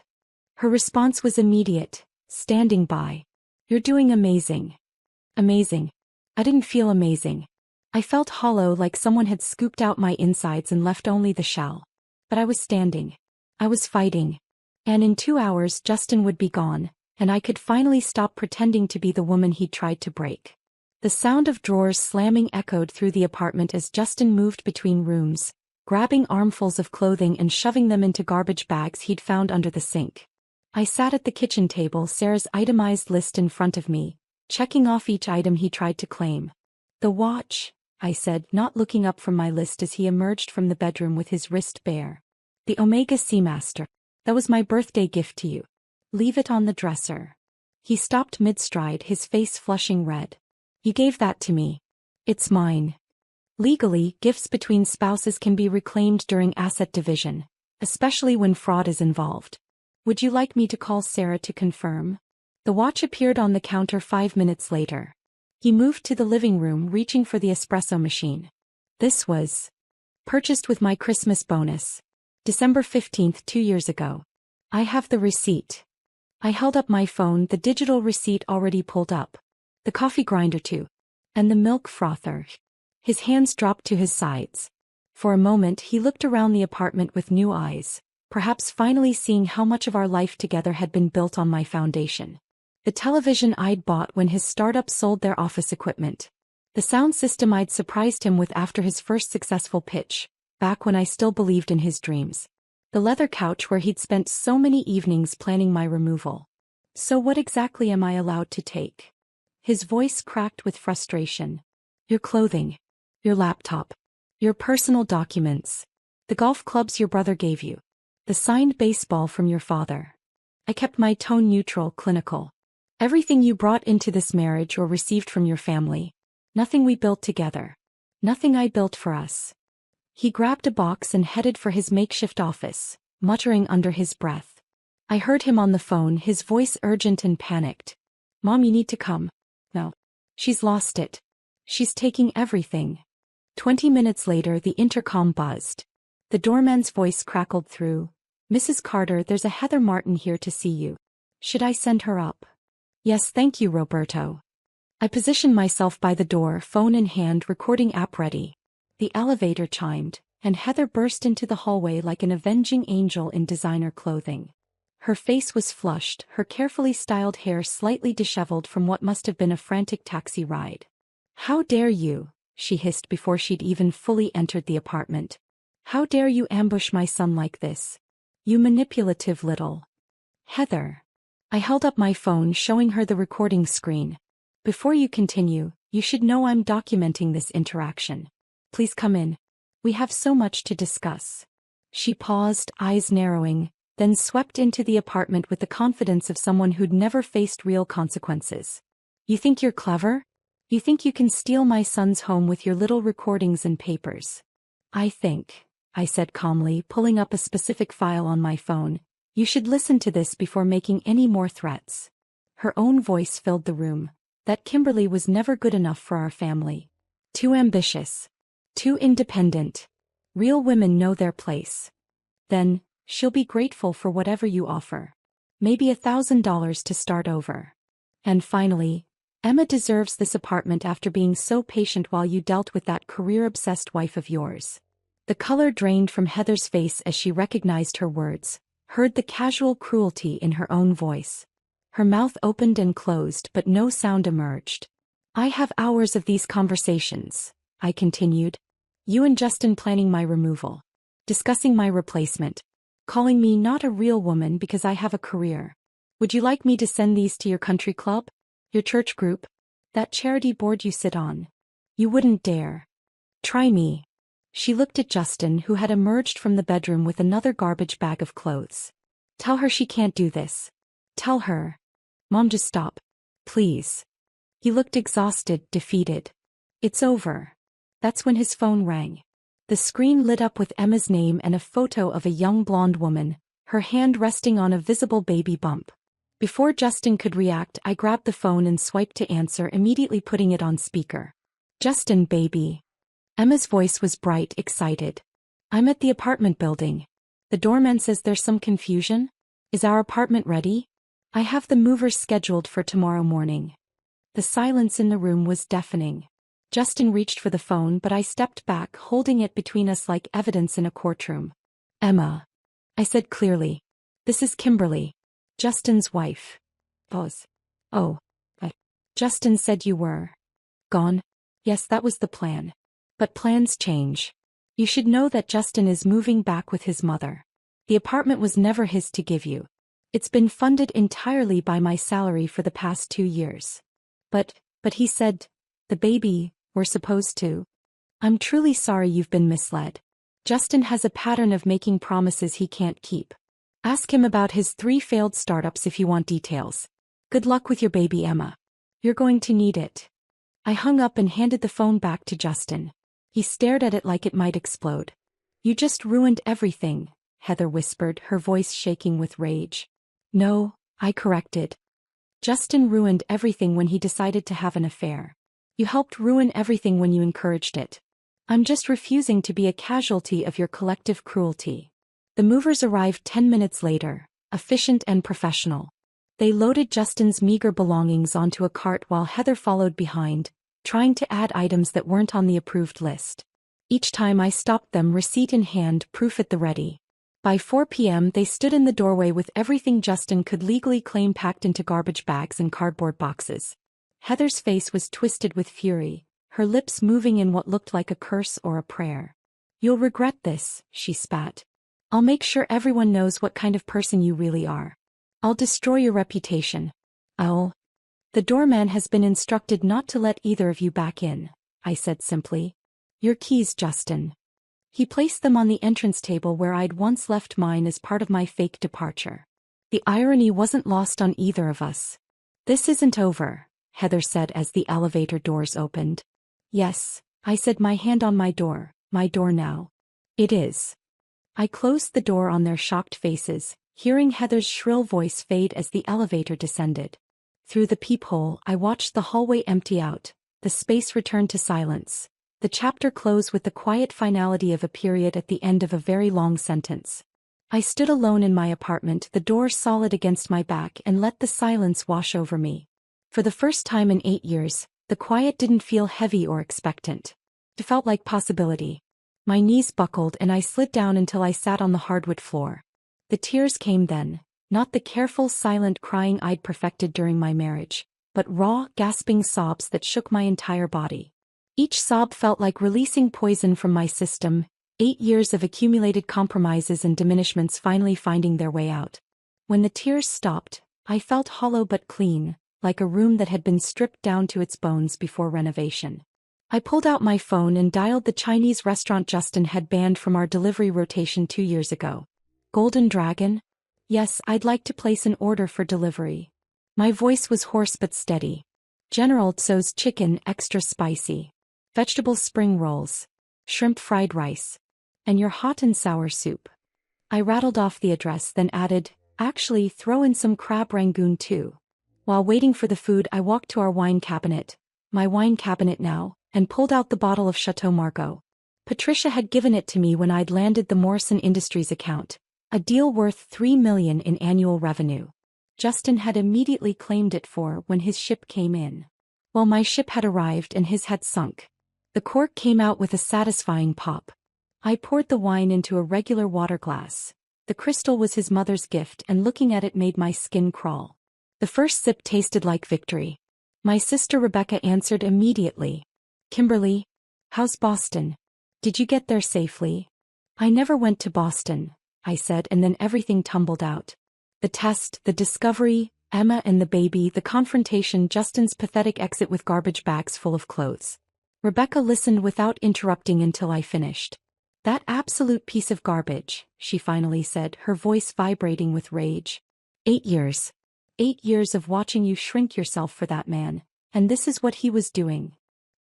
Her response was immediate, standing by. You're doing amazing. Amazing. I didn't feel amazing. I felt hollow, like someone had scooped out my insides and left only the shell. But I was standing. I was fighting. And in 2 hours Justin would be gone, and I could finally stop pretending to be the woman he'd tried to break. The sound of drawers slamming echoed through the apartment as Justin moved between rooms, grabbing armfuls of clothing and shoving them into garbage bags he'd found under the sink. I sat at the kitchen table, Sarah's itemized list in front of me, checking off each item he tried to claim. The watch, I said, not looking up from my list as he emerged from the bedroom with his wrist bare. The Omega Seamaster. That was my birthday gift to you. Leave it on the dresser. He stopped mid-stride, his face flushing red. You gave that to me. It's mine. Legally, gifts between spouses can be reclaimed during asset division, especially when fraud is involved. Would you like me to call Sarah to confirm? The watch appeared on the counter 5 minutes later. He moved to the living room, reaching for the espresso machine. This was purchased with my Christmas bonus. December 15th, 2 years ago. I have the receipt. I held up my phone, the digital receipt already pulled up. The coffee grinder too. And the milk frother. His hands dropped to his sides. For a moment he looked around the apartment with new eyes, perhaps finally seeing how much of our life together had been built on my foundation. The television I'd bought when his startup sold their office equipment. The sound system I'd surprised him with after his first successful pitch, back when I still believed in his dreams. The leather couch where he'd spent so many evenings planning my removal. So what exactly am I allowed to take? His voice cracked with frustration. Your clothing. Your laptop. Your personal documents. The golf clubs your brother gave you. The signed baseball from your father. I kept my tone neutral, clinical. Everything you brought into this marriage or received from your family. Nothing we built together. Nothing I built for us. He grabbed a box and headed for his makeshift office, muttering under his breath. I heard him on the phone, his voice urgent and panicked. Mom, you need to come. No. She's lost it. She's taking everything. 20 minutes later the intercom buzzed. The doorman's voice crackled through. Mrs. Carter, there's a Heather Martin here to see you. Should I send her up? Yes, thank you, Roberto. I positioned myself by the door, phone in hand, recording app ready. The elevator chimed, and Heather burst into the hallway like an avenging angel in designer clothing. Her face was flushed, her carefully styled hair slightly disheveled from what must have been a frantic taxi ride. How dare you, she hissed before she'd even fully entered the apartment. How dare you ambush my son like this? You manipulative little. Heather. I held up my phone, showing her the recording screen. Before you continue, you should know I'm documenting this interaction. Please come in. We have so much to discuss. She paused, eyes narrowing, then swept into the apartment with the confidence of someone who'd never faced real consequences. You think you're clever? You think you can steal my son's home with your little recordings and papers? I said calmly, pulling up a specific file on my phone, you should listen to this before making any more threats. Her own voice filled the room. That Kimberly was never good enough for our family. Too ambitious. Too independent. Real women know their place. Then, she'll be grateful for whatever you offer. Maybe $1,000 to start over. And finally, Emma deserves this apartment after being so patient while you dealt with that career-obsessed wife of yours. The color drained from Heather's face as she recognized her words, heard the casual cruelty in her own voice. Her mouth opened and closed but no sound emerged. I have hours of these conversations, I continued. You and Justin planning my removal. Discussing my replacement. Calling me not a real woman because I have a career. Would you like me to send these to your country club? Your church group? That charity board you sit on? You wouldn't dare. Try me. She looked at Justin, who had emerged from the bedroom with another garbage bag of clothes. Tell her she can't do this. Tell her. Mom, just stop. Please. He looked exhausted, defeated. It's over. That's when his phone rang. The screen lit up with Emma's name and a photo of a young blonde woman, her hand resting on a visible baby bump. Before Justin could react, I grabbed the phone and swiped to answer, immediately putting it on speaker. Justin, baby. Emma's voice was bright, excited. I'm at the apartment building. The doorman says there's some confusion. Is our apartment ready? I have the movers scheduled for tomorrow morning. The silence in the room was deafening. Justin reached for the phone, but I stepped back, holding it between us like evidence in a courtroom. Emma. I said clearly. This is Kimberly. Justin's wife. Pause. Oh. Justin said you were gone? Yes, that was the plan. But plans change. You should know that Justin is moving back with his mother. The apartment was never his to give you. It's been funded entirely by my salary for the past 2 years. But he said, the baby, we're supposed to. I'm truly sorry you've been misled. Justin has a pattern of making promises he can't keep. Ask him about his 3 failed startups if you want details. Good luck with your baby, Emma. You're going to need it. I hung up and handed the phone back to Justin. He stared at it like it might explode. You just ruined everything, Heather whispered, her voice shaking with rage. No, I corrected. Justin ruined everything when he decided to have an affair. You helped ruin everything when you encouraged it. I'm just refusing to be a casualty of your collective cruelty. The movers arrived 10 minutes later, efficient and professional. They loaded Justin's meager belongings onto a cart while Heather followed behind, trying to add items that weren't on the approved list. Each time I stopped them, receipt in hand, proof at the ready. By 4 p.m. they stood in the doorway with everything Justin could legally claim packed into garbage bags and cardboard boxes. Heather's face was twisted with fury, her lips moving in what looked like a curse or a prayer. You'll regret this, she spat. I'll make sure everyone knows what kind of person you really are. I'll destroy your reputation. The doorman has been instructed not to let either of you back in, I said simply. Your keys, Justin. He placed them on the entrance table where I'd once left mine as part of my fake departure. The irony wasn't lost on either of us. This isn't over, Heather said as the elevator doors opened. Yes, I said, my hand on my door now. It is. I closed the door on their shocked faces, hearing Heather's shrill voice fade as the elevator descended. Through the peephole, I watched the hallway empty out, the space return to silence. The chapter closed with the quiet finality of a period at the end of a very long sentence. I stood alone in my apartment, the door solid against my back, and let the silence wash over me. For the first time in 8 years, the quiet didn't feel heavy or expectant. It felt like possibility. My knees buckled and I slid down until I sat on the hardwood floor. The tears came then, not the careful, silent crying I'd perfected during my marriage, but raw, gasping sobs that shook my entire body. Each sob felt like releasing poison from my system, 8 years of accumulated compromises and diminishments finally finding their way out. When the tears stopped, I felt hollow but clean, like a room that had been stripped down to its bones before renovation. I pulled out my phone and dialed the Chinese restaurant Justin had banned from our delivery rotation 2 years ago. Golden Dragon? Yes, I'd like to place an order for delivery. My voice was hoarse but steady. General Tso's chicken, extra spicy. Vegetable spring rolls. Shrimp fried rice. And your hot and sour soup. I rattled off the address, then added, actually, throw in some crab rangoon too. While waiting for the food, I walked to our wine cabinet, my wine cabinet now, and pulled out the bottle of Chateau Margaux. Patricia had given it to me when I'd landed the Morrison Industries account, a deal worth $3 million in annual revenue. Justin had immediately claimed it when his ship came in. Well, my ship had arrived and his had sunk. The cork came out with a satisfying pop. I poured the wine into a regular water glass. The crystal was his mother's gift, and looking at it made my skin crawl. The first sip tasted like victory. My sister Rebecca answered immediately. Kimberly, how's Boston? Did you get there safely? I never went to Boston, I said, and then everything tumbled out. The test, the discovery, Emma and the baby, the confrontation, Justin's pathetic exit with garbage bags full of clothes. Rebecca listened without interrupting until I finished. That absolute piece of garbage, she finally said, her voice vibrating with rage. 8 years. 8 years of watching you shrink yourself for that man, and this is what he was doing.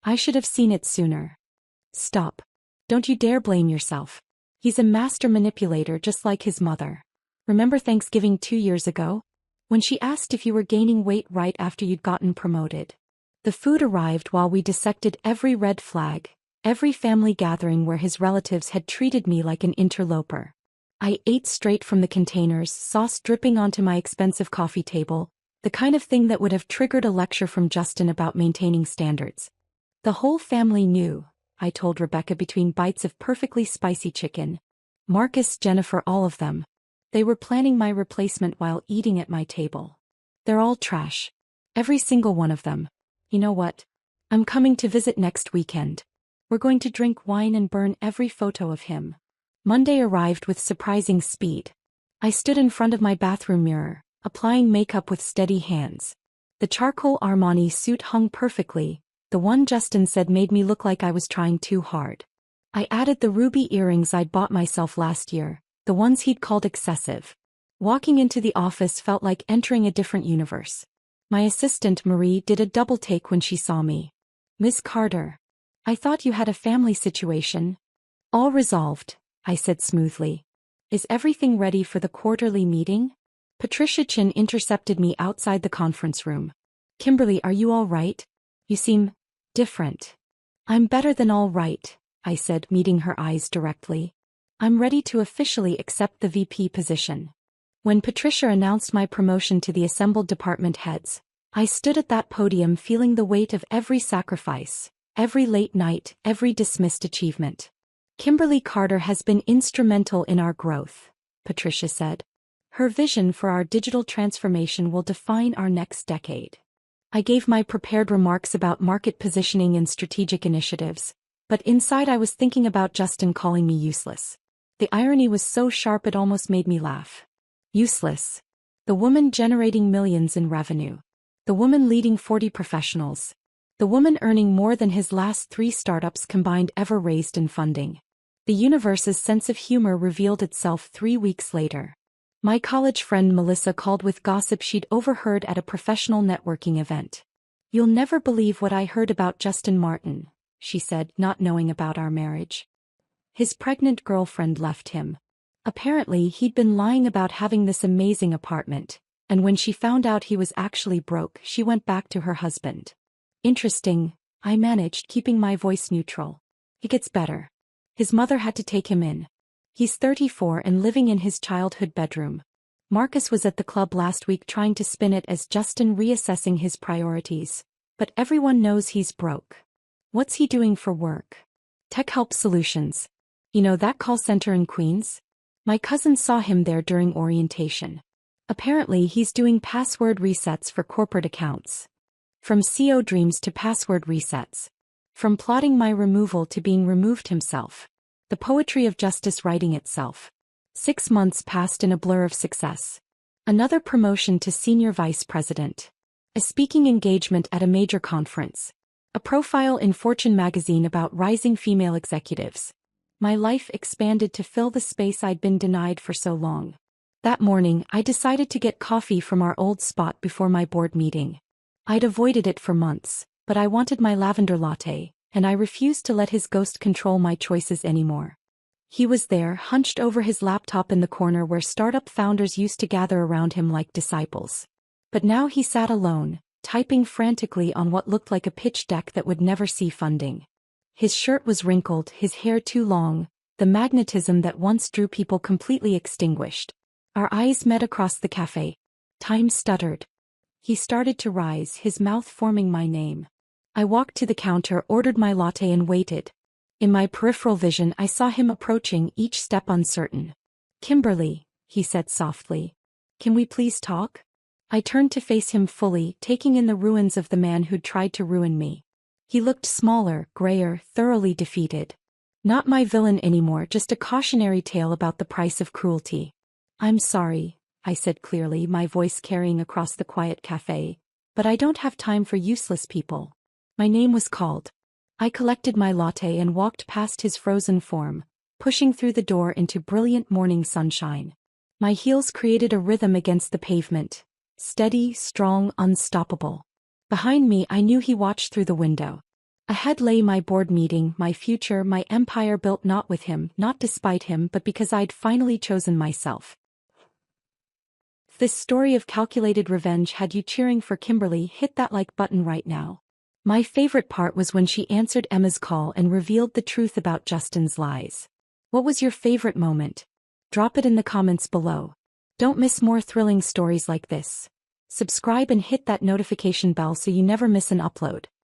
I should have seen it sooner. Stop. Don't you dare blame yourself. He's a master manipulator just like his mother. Remember Thanksgiving 2 years ago? When she asked if you were gaining weight right after you'd gotten promoted. The food arrived while we dissected every red flag, every family gathering where his relatives had treated me like an interloper. I ate straight from the containers, sauce dripping onto my expensive coffee table, the kind of thing that would have triggered a lecture from Justin about maintaining standards. The whole family knew, I told Rebecca between bites of perfectly spicy chicken. Marcus, Jennifer, all of them. They were planning my replacement while eating at my table. They're all trash. Every single one of them. You know what? I'm coming to visit next weekend. We're going to drink wine and burn every photo of him. Monday arrived with surprising speed. I stood in front of my bathroom mirror, applying makeup with steady hands. The charcoal Armani suit hung perfectly, the one Justin said made me look like I was trying too hard. I added the ruby earrings I'd bought myself last year, the ones he'd called excessive. Walking into the office felt like entering a different universe. My assistant Marie did a double take when she saw me. Miss Carter. I thought you had a family situation. All resolved, I said smoothly. Is everything ready for the quarterly meeting? Patricia Chin intercepted me outside the conference room. Kimberly, are you all right? You seem different. I'm better than all right, I said, meeting her eyes directly. I'm ready to officially accept the VP position. When Patricia announced my promotion to the assembled department heads, I stood at that podium feeling the weight of every sacrifice, every late night, every dismissed achievement. Kimberly Carter has been instrumental in our growth, Patricia said. Her vision for our digital transformation will define our next decade. I gave my prepared remarks about market positioning and strategic initiatives, but inside I was thinking about Justin calling me useless. The irony was so sharp it almost made me laugh. Useless. The woman generating millions in revenue. The woman leading 40 professionals. The woman earning more than his last 3 startups combined ever raised in funding. The universe's sense of humor revealed itself 3 weeks later. My college friend Melissa called with gossip she'd overheard at a professional networking event. You'll never believe what I heard about Justin Martin, she said, not knowing about our marriage. His pregnant girlfriend left him. Apparently he'd been lying about having this amazing apartment, and when she found out he was actually broke, she went back to her husband. Interesting, I managed, keeping my voice neutral. It gets better. His mother had to take him in. He's 34 and living in his childhood bedroom. Marcus was at the club last week trying to spin it as Justin reassessing his priorities. But everyone knows he's broke. What's he doing for work? Tech Help Solutions. You know that call center in Queens? My cousin saw him there during orientation. Apparently he's doing password resets for corporate accounts. From CO dreams to password resets. From plotting my removal to being removed himself. The poetry of justice writing itself. 6 months passed in a blur of success. Another promotion to senior vice president. A speaking engagement at a major conference. A profile in Fortune magazine about rising female executives. My life expanded to fill the space I'd been denied for so long. That morning, I decided to get coffee from our old spot before my board meeting. I'd avoided it for months, but I wanted my lavender latte, and I refused to let his ghost control my choices anymore. He was there, hunched over his laptop in the corner where startup founders used to gather around him like disciples. But now he sat alone, typing frantically on what looked like a pitch deck that would never see funding. His shirt was wrinkled, his hair too long, the magnetism that once drew people completely extinguished. Our eyes met across the cafe. Time stuttered. He started to rise, his mouth forming my name. I walked to the counter, ordered my latte and waited. In my peripheral vision I saw him approaching, each step uncertain. "Kimberly," he said softly. "Can we please talk?" I turned to face him fully, taking in the ruins of the man who'd tried to ruin me. He looked smaller, grayer, thoroughly defeated. Not my villain anymore, just a cautionary tale about the price of cruelty. "I'm sorry," I said clearly, my voice carrying across the quiet cafe, "but I don't have time for useless people." My name was called. I collected my latte and walked past his frozen form, pushing through the door into brilliant morning sunshine. My heels created a rhythm against the pavement. Steady, strong, unstoppable. Behind me I knew he watched through the window. Ahead lay my board meeting, my future, my empire built not with him, not despite him, but because I'd finally chosen myself. If this story of calculated revenge had you cheering for Kimberly, hit that like button right now. My favorite part was when she answered Emma's call and revealed the truth about Justin's lies. What was your favorite moment? Drop it in the comments below. Don't miss more thrilling stories like this. Subscribe and hit that notification bell so you never miss an upload.